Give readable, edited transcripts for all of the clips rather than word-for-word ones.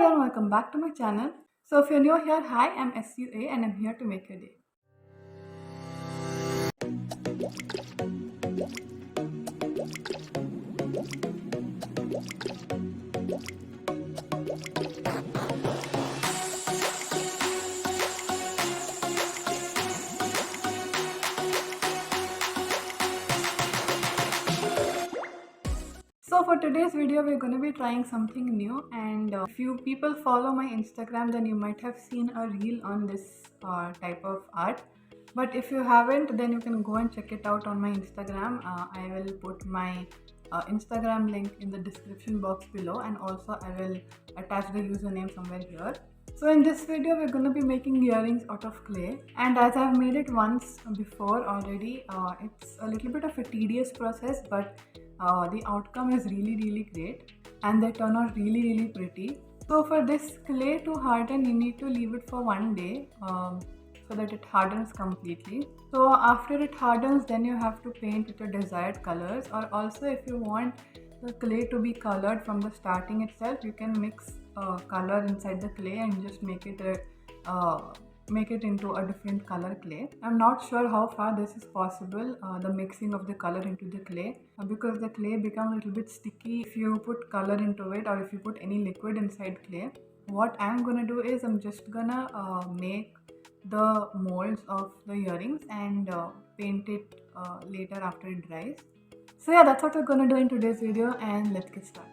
everyone, welcome back to my channel. So if you're new here, hi, I'm SUA and I'm here to make your day. So for today's video, we're going to be trying something new, and if you people follow my Instagram, then you might have seen a reel on this type of art. But if you haven't, then you can go and check it out on my Instagram. I will put my Instagram link in the description box below, and also I will attach the username somewhere here. So in this video, we're going to be making earrings out of clay, and as I've made it once before already, it's a little bit of a tedious process, but the outcome is really great and they turn out really pretty. So for this clay to harden, you need to leave it for one day so that it hardens completely. So after it hardens, then you have to paint with your desired colors, or also if you want the clay to be colored from the starting itself, you can mix color inside the clay and just make it into a different color clay. I'm not sure how far this is possible, the mixing of the color into the clay, because the clay becomes a little bit sticky if you put color into it or if you put any liquid inside clay. What I'm gonna do is I'm just gonna make the molds of the earrings and paint it later after it dries. So yeah, that's what we're gonna do in today's video, and let's get started.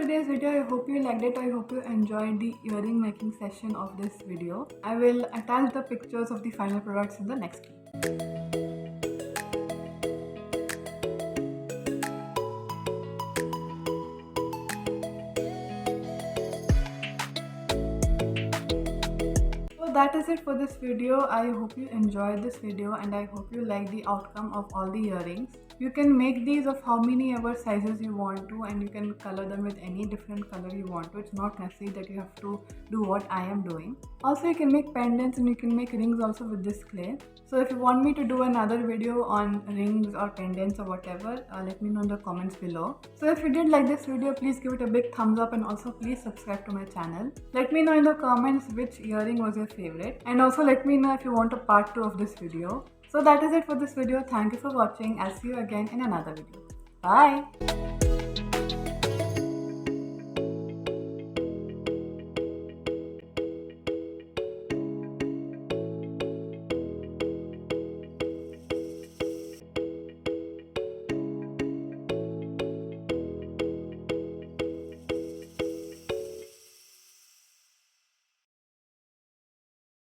today's video. I hope you liked it. I hope you enjoyed the earring making session of this video. I will attach the pictures of the final products in the next clip. So that is it for this video. I hope you enjoyed this video and I hope you like the outcome of all the earrings. You can make these of how many ever sizes you want to, and you can color them with any different color you want to. It's not necessary that you have to do what I am doing. Also, you can make pendants and you can make rings also with this clay. So if you want me to do another video on rings or pendants or whatever, let me know in the comments below. So if you did like this video, please give it a big thumbs up and also please subscribe to my channel. Let me know in the comments which earring was your favorite, and also let me know if you want a part 2 of this video. So that is it for this video. Thank you for watching. I'll see you again in another video. Bye!